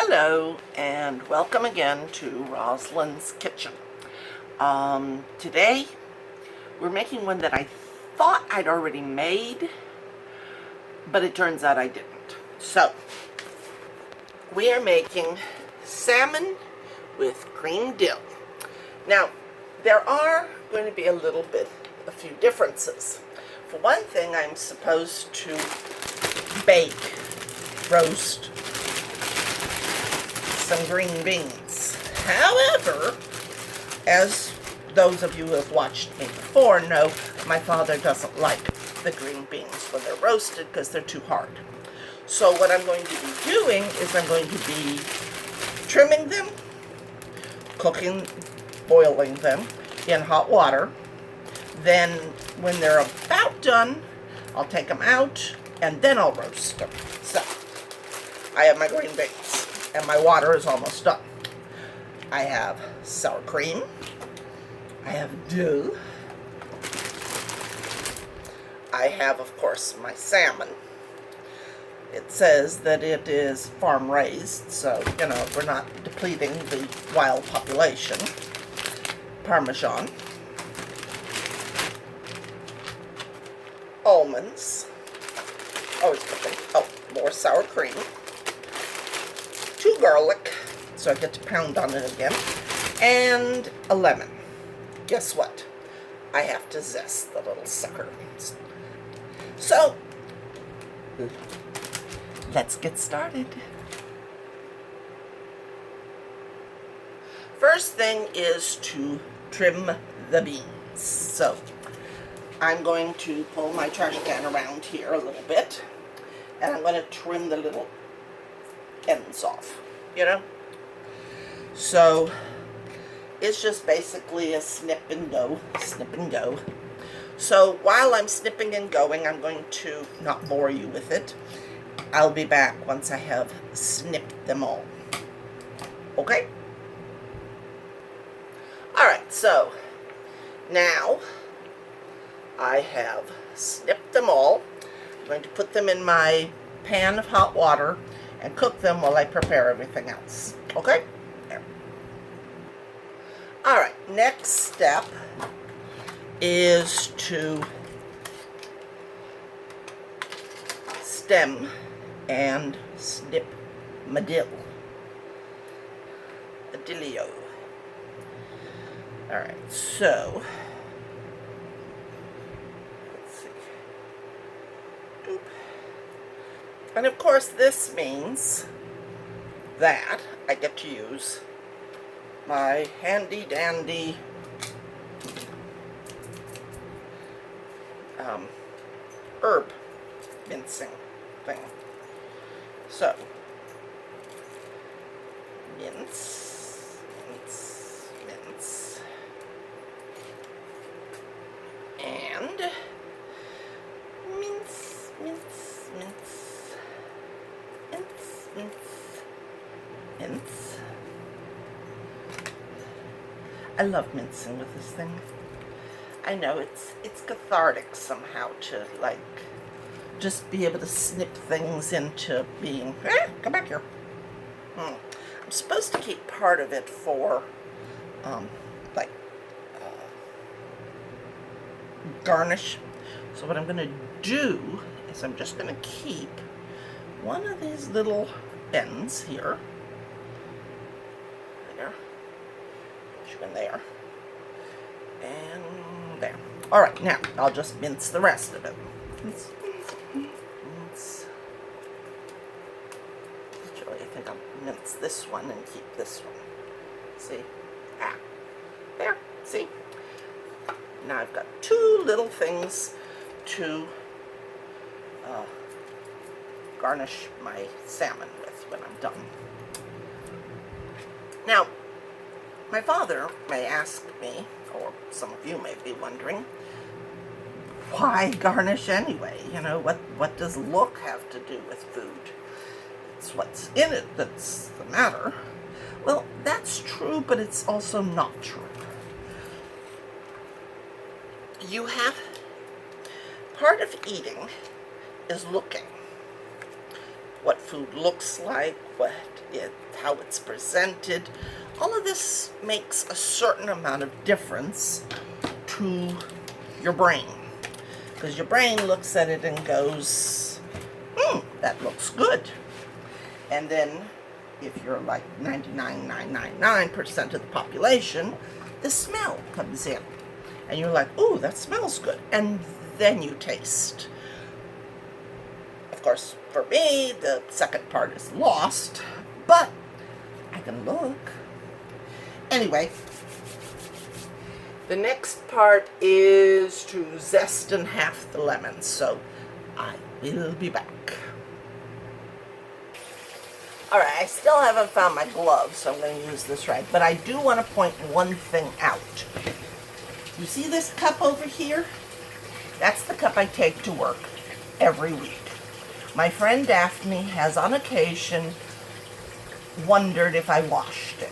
Hello and welcome again to Rosalind's Kitchen. Today we're making one that I thought I'd already made, but it turns out I didn't. So we are making salmon with green dill. Now there are going to be a few differences. For one thing, I'm supposed to roast some green beans. However, as those of you who have watched me before know, my father doesn't like the green beans when they're roasted because they're too hard. So what I'm going to be doing is I'm going to be trimming them, boiling them in hot water. Then when they're about done, I'll take them out and then I'll roast them. So I have my green beans and my water is almost done. I have sour cream. I have dill. I have, of course, my salmon. It says that it is farm raised, so, we're not depleting the wild population. Parmesan. Almonds. Always cooking. Oh, more sour cream. 2 garlic, so I get to pound on it again, and a lemon. Guess what? I have to zest the little sucker. So, let's get started. First thing is to trim the beans. So, I'm going to pull my trash can around here a little bit, and I'm going to trim the little ends off, So, it's just basically a snip and go. So, while I'm snipping and going, I'm going to not bore you with it. I'll be back once I have snipped them all. Okay? Alright, so, now I have snipped them all. I'm going to put them in my pan of hot water and cook them while I prepare everything else. Okay? There. Alright, next step is to stem and snip my dill. A dillio. Alright, so let's see. Doop. And of course this means that I get to use my handy dandy herb mincing thing. So, mince, and mince. I love mincing with this thing. I know it's cathartic somehow to just be able to snip things into being. Come back here. I'm supposed to keep part of it for garnish. So what I'm going to do is I'm just going to keep one of these little ends here. There. Put you in there. And there. Alright, now I'll just mince the rest of it. Mince. Actually, I think I'll mince this one and keep this one. See? There. See? Now I've got 2 little things to garnish my salmon with when I'm done. Now, my father may ask me, or some of you may be wondering, why garnish anyway? What does look have to do with food? It's what's in it that's the matter. Well, that's true, but it's also not true. Part of eating is looking. what food looks like, how it's presented. All of this makes a certain amount of difference to your brain. Because your brain looks at it and goes, that looks good. And then, if you're like 99.999% of the population, the smell comes in. And you're like, ooh, that smells good. And then you taste. Of course, for me, the second part is lost, but I can look. Anyway, the next part is to zest in half the lemon, so I will be back. Alright, I still haven't found my gloves, so I'm going to use this rag, but I do want to point one thing out. You see this cup over here? That's the cup I take to work every week. My friend Daphne has on occasion wondered if I washed it.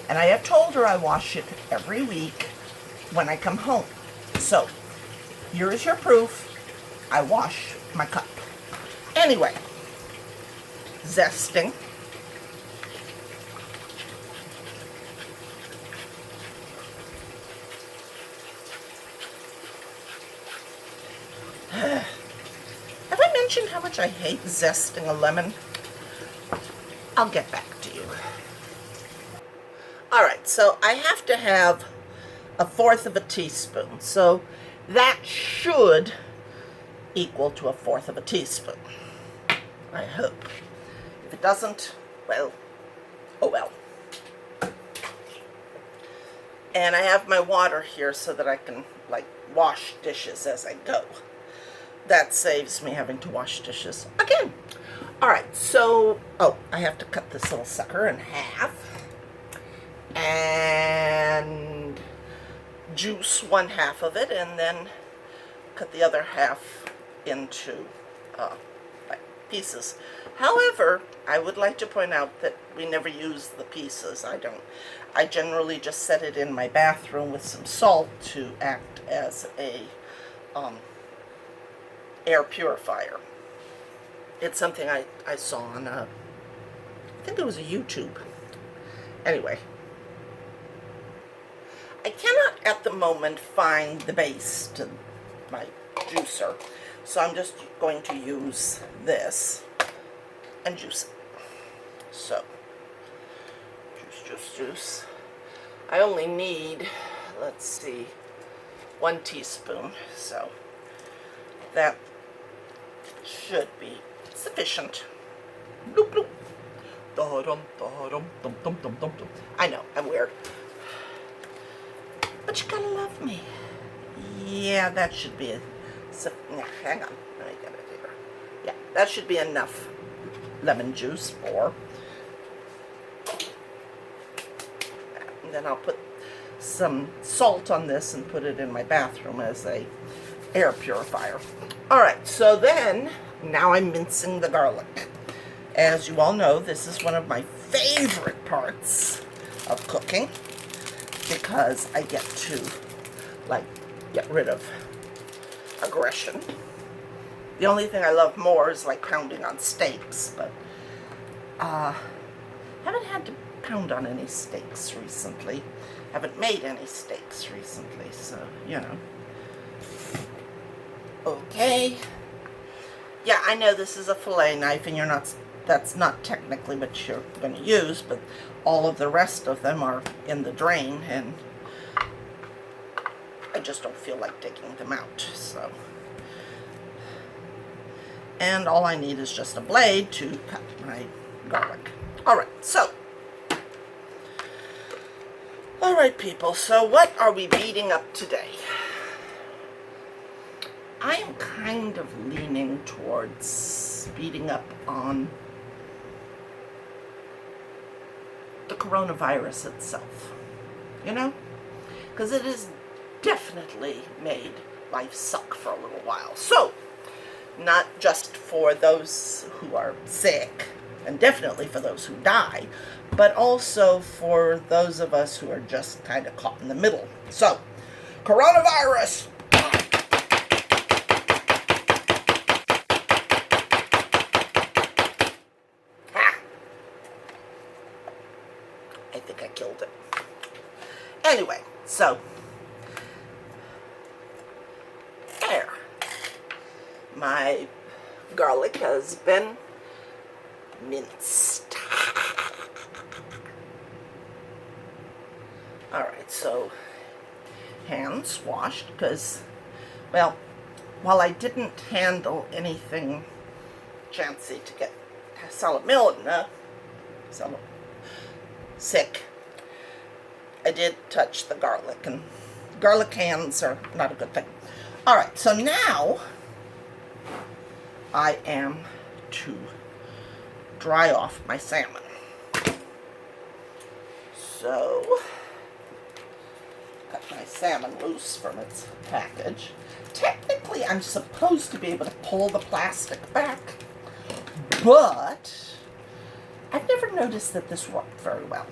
And I have told her I wash it every week when I come home. So, here is your proof. I wash my cup. Anyway, zesting. Have I mentioned how much I hate zesting a lemon? I'll get back to you. Alright, so I have to have 1/4 of a teaspoon. So that should equal to 1/4 of a teaspoon. I hope. If it doesn't, well, oh well. And I have my water here so that I can, like, wash dishes as I go. That saves me having to wash dishes again. Alright, so, I have to cut this little sucker in half. And juice 1/2 of it, and then cut the other half into like pieces. However, I would like to point out that we never use the pieces. I generally just set it in my bathroom with some salt to act as a air purifier. It's something I saw on I think it was a YouTube. Anyway, I cannot at the moment find the base to my juicer, so I'm just going to use this and juice it. So, juice. I only need, let's see, 1 teaspoon, so that should be sufficient. Bloop, bloop. Da-dum, da-dum, dum, dum, dum, dum, dum. I know, I'm weird. But you gotta love me. Yeah, that should be hang on, let me get it here. Yeah, that should be enough lemon juice for. And then I'll put some salt on this and put it in my bathroom as a air purifier. Alright, so then, now I'm mincing the garlic. As you all know, this is one of my favorite parts of cooking, because I get to, like, get rid of aggression. The only thing I love more is, like, pounding on steaks, but haven't had to pound on any steaks recently. Haven't made any steaks recently, so, you know. Okay. Yeah, I know this is a fillet knife, and that's not technically what you're going to use, but all of the rest of them are in the drain, and I just don't feel like digging them out, so. And all I need is just a blade to cut my garlic. Alright, so. Alright, people, so what are we beating up today? I am kind of leaning towards beating up on the coronavirus itself, you know? Because it has definitely made life suck for a little while. So, not just for those who are sick, and definitely for those who die, but also for those of us who are just kind of caught in the middle. So, coronavirus! I think I killed it. Anyway, so there. My garlic has been minced. Alright, so hands washed because, well, while I didn't handle anything chancy to get salmonella, sick, I did touch the garlic, and garlic hands are not a good thing. Alright, so now I am to dry off my salmon. So, cut my salmon loose from its package. Technically, I'm supposed to be able to pull the plastic back, but I've never noticed that this worked very well.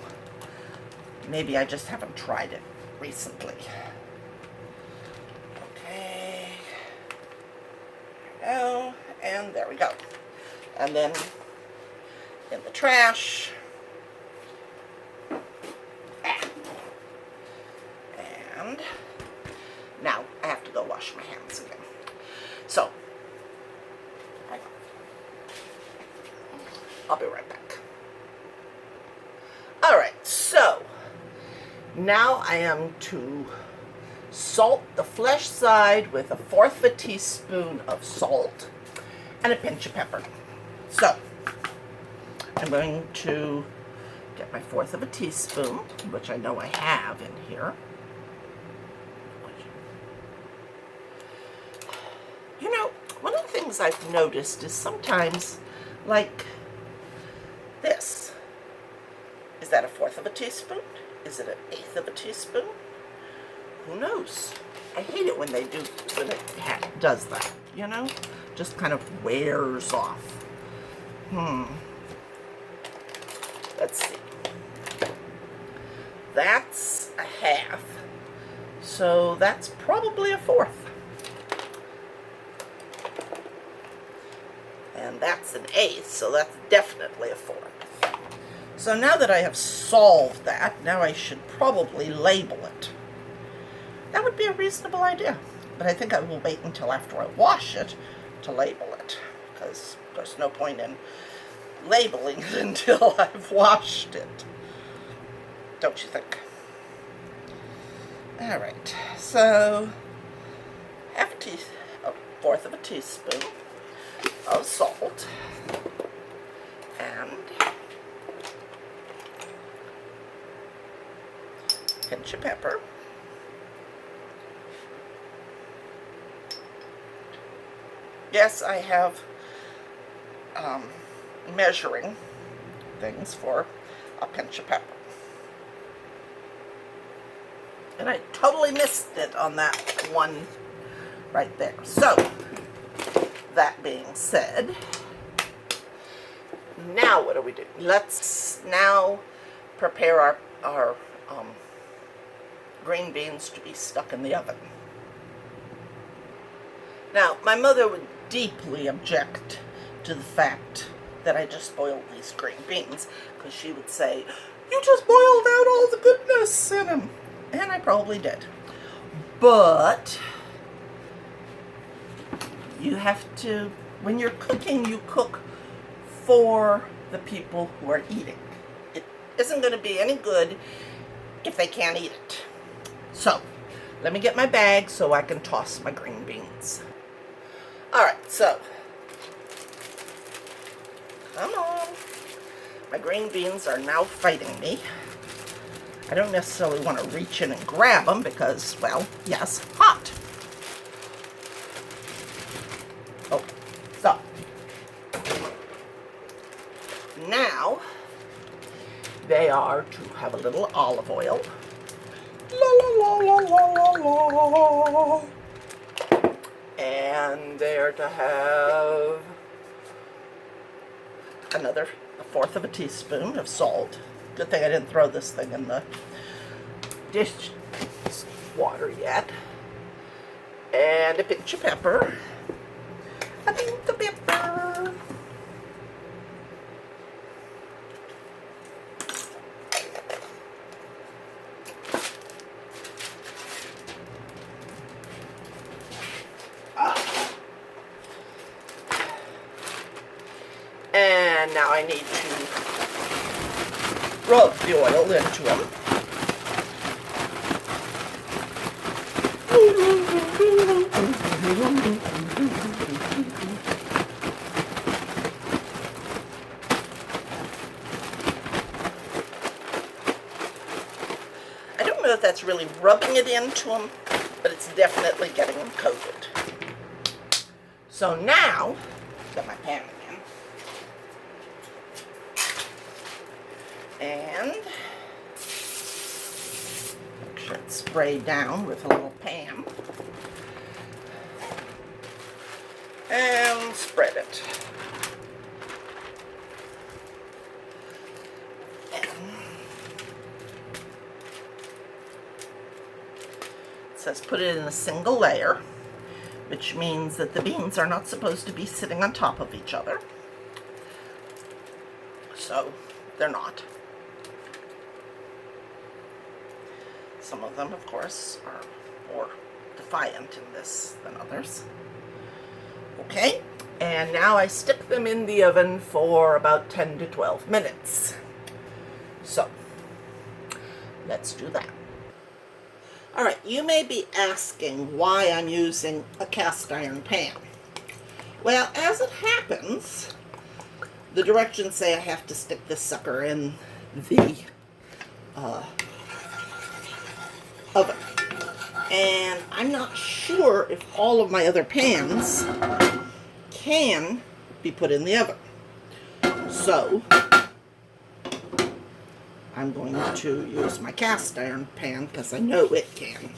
Maybe I just haven't tried it recently. Okay. There we go. And there we go. And then in the trash. And now I have to go wash my hands again. So, I'll be right back. Alright, so now I am to salt the flesh side with 1/4 teaspoon of salt and a pinch of pepper. So, I'm going to get my 1/4 teaspoon, which I know I have in here. You know, one of the things I've noticed is sometimes, like this. Is that 1/4 teaspoon? Is it 1/8 teaspoon? Who knows? I hate it when they do, when it does that, you know? Just kind of wears off. Let's see. That's 1/2. So that's probably 1/4. And that's 1/8, so that's definitely 1/4. So now that I have solved that, now I should probably label it. That would be a reasonable idea, but I think I will wait until after I wash it to label it, because there's no point in labeling it until I've washed it. Don't you think? Alright, so 1/4 teaspoon of salt and pinch of pepper. Yes, I have measuring things for a pinch of pepper. And I totally missed it on that one right there. So, that being said, now what do we do? Let's now prepare our green beans to be stuck in the oven. Now, my mother would deeply object to the fact that I just boiled these green beans, because she would say, you just boiled out all the goodness in them. And I probably did. But you have to, when you're cooking, you cook for the people who are eating. It isn't going to be any good if they can't eat it. So, let me get my bag so I can toss my green beans. Alright, so, come on. My green beans are now fighting me. I don't necessarily want to reach in and grab them because, well, yes, hot. Oh, so. Now, they are to have a little olive oil. La la la la la la la. And they're to have another 1/4 teaspoon of salt. Good thing I didn't throw this thing in the dish water yet. And a pinch of pepper. A pinch of pepper. now I need to rub the oil into them. I don't know if that's really rubbing it into them, but it's definitely getting them coated. So now, got my pan again, and make sure it's sprayed down with a little Pam, and spread it. And it says put it in a single layer, which means that the beans are not supposed to be sitting on top of each other. So they're not. Some of them, of course, are more defiant in this than others. Okay, and now I stick them in the oven for about 10 to 12 minutes. So let's do that. Alright, you may be asking why I'm using a cast iron pan. Well, as it happens, the directions say I have to stick this sucker in the oven. And I'm not sure if all of my other pans can be put in the oven. So I'm going to use my cast iron pan because I know it can.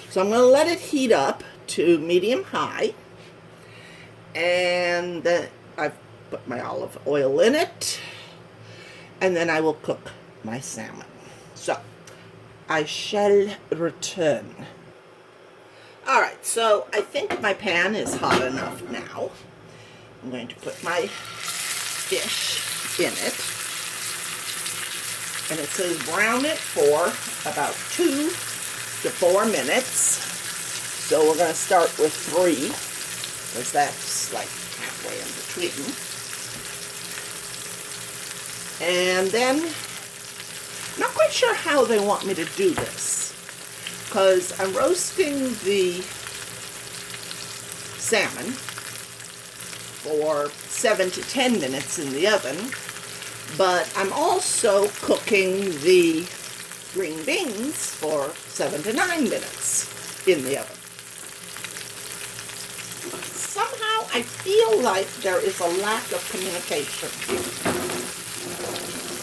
So I'm going to let it heat up to medium high, and then I've put my olive oil in it, and then I will cook my salmon. So I shall return. Alright, so I think my pan is hot enough now. I'm going to put my fish in it. And it says brown it for about 2 to 4 minutes. So we're going to start with 3, because that's like halfway in between. And then, I'm not quite sure how they want me to do this, because I'm roasting the salmon for 7 to 10 minutes in the oven. But I'm also cooking the green beans for 7 to 9 minutes in the oven. Somehow I feel like there is a lack of communication here.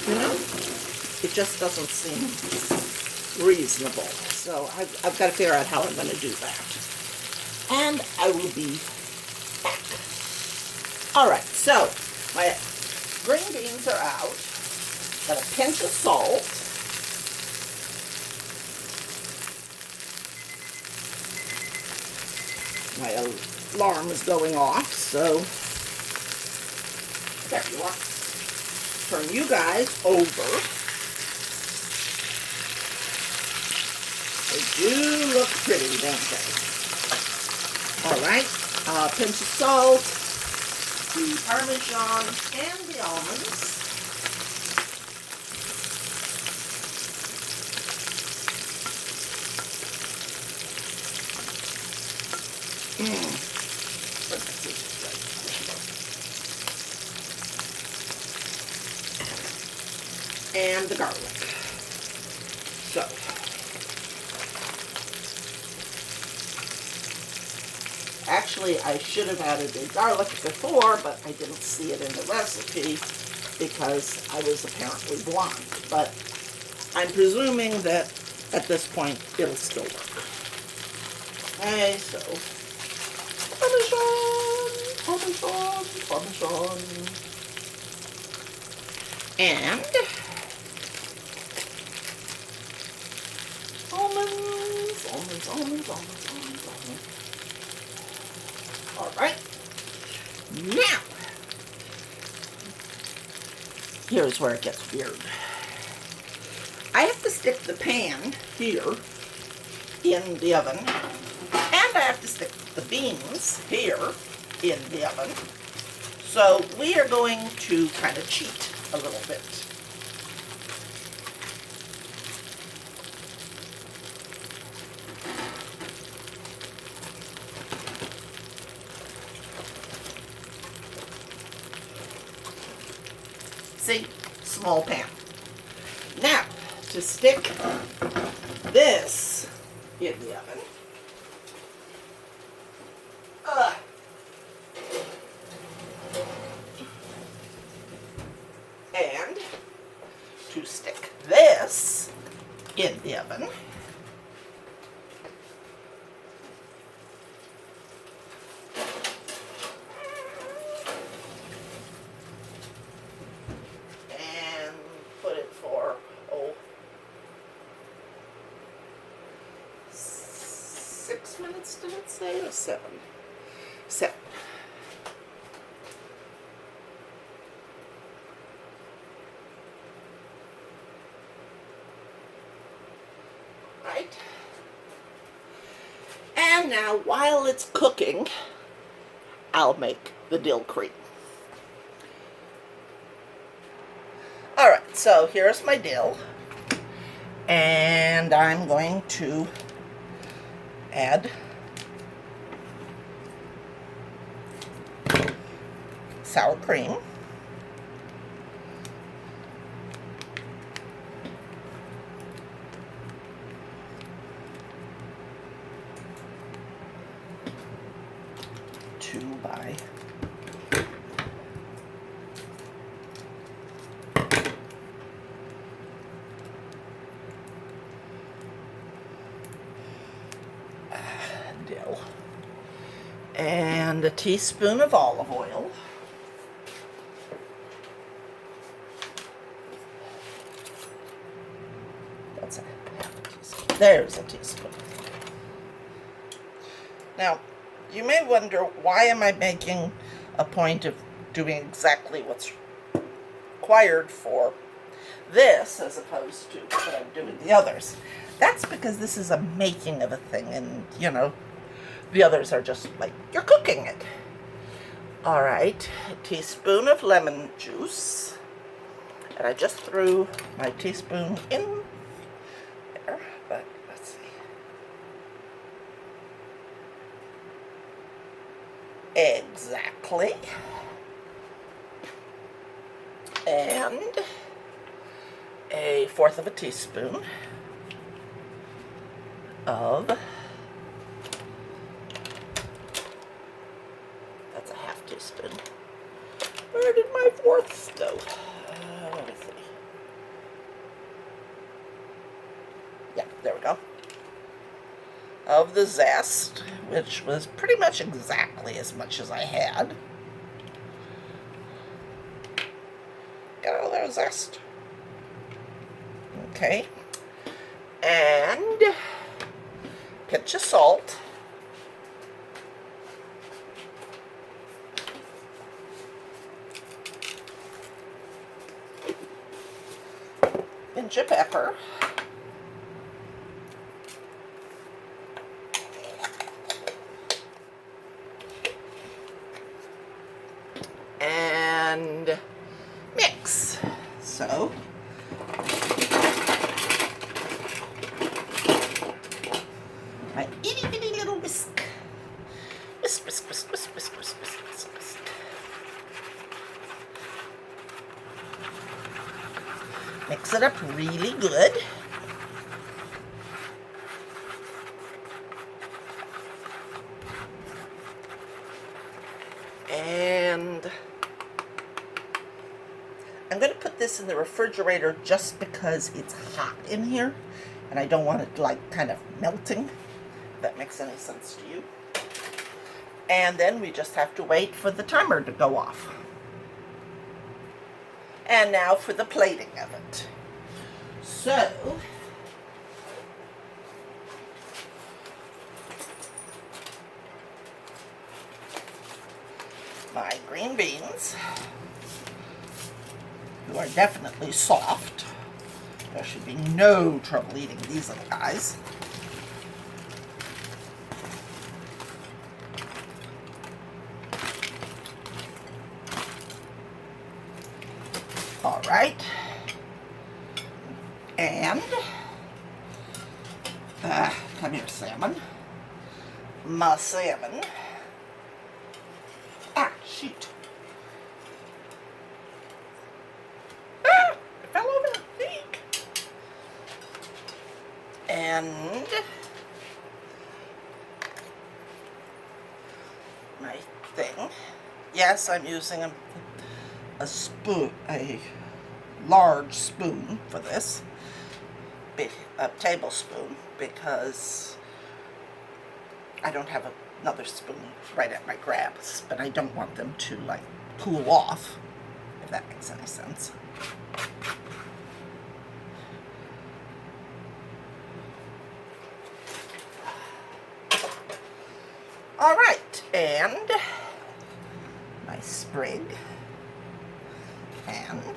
You know? It just doesn't seem reasonable. So I've got to figure out how I'm going to do that. And I will be back. Alright, so my green beans are out. Got a pinch of salt. My alarm is going off, so there you are. Turn you guys over. They do look pretty, don't they? Alright, pinch of salt, the Parmesan and the almonds. And the garlic. So, actually I should have added the garlic before, but I didn't see it in the recipe because I was apparently blind. But I'm presuming that at this point it'll still work. Okay, so Parmesan, and almonds. All right. Now, here's where it gets weird. I have to stick the pan here in the oven, and I have to stick the beans here in the oven. So we are going to kind of cheat a little bit. See? Small pan. Now, to stick this in the oven. And to stick this in the oven. And put it for, 6 minutes, did it say, or 7? 7. Right? And now, while it's cooking, I'll make the dill cream. Alright, so here's my dill. And I'm going to add sour cream. By dill and a teaspoon of olive oil. That's a half a teaspoon. There's a teaspoon. Now, you may wonder, why am I making a point of doing exactly what's required for this as opposed to what I'm doing the others? That's because this is a making of a thing, and, you know, the others are just like you're cooking it. All right, a teaspoon of lemon juice. And I just threw my teaspoon in there, but let's see. Exactly. And a 1/4 of a teaspoon of, that's a half teaspoon. Where did my 1/4 go? Let me see. Yeah, there we go. Of the zest, which was pretty much exactly as much as I had. Got all that zest. Okay. And pinch of salt. Pinch of pepper. And mix. So my itty bitty little whisk. Whisk, whisk, whisk, whisk, whisk, whisk, whisk, whisk, whisk. Mix it up really good. And I'm going to put this in the refrigerator just because it's hot in here and I don't want it like kind of melting, if that makes any sense to you. And then we just have to wait for the timer to go off. And now for the plating of it. So, my green beans, who are definitely soft. There should be no trouble eating these little guys. right. And, come here, salmon. My salmon. Ah, shoot. Ah, it fell over the sink. And my thing. Yes, I'm using a spoon, a large spoon for this, a tablespoon, because I don't have another spoon right at my grabs, but I don't want them to like cool off, if that makes any sense. All right, and my sprig, and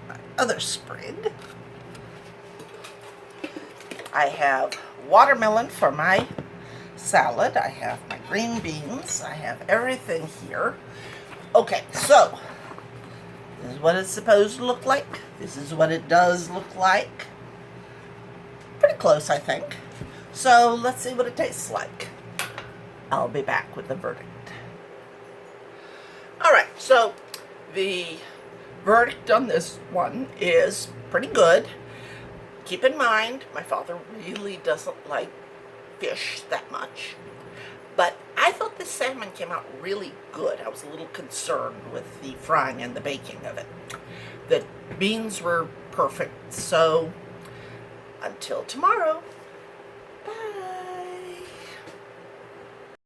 my other sprig. I have watermelon for my salad. I have my green beans. I have everything here. Okay, so this is what it's supposed to look like. This is what it does look like. Pretty close, I think. So let's see what it tastes like. I'll be back with the verdict. Alright, so the verdict on this one is pretty good. Keep in mind, my father really doesn't like fish that much. But I thought the salmon came out really good. I was a little concerned with the frying and the baking of it. The beans were perfect, so until tomorrow. Bye.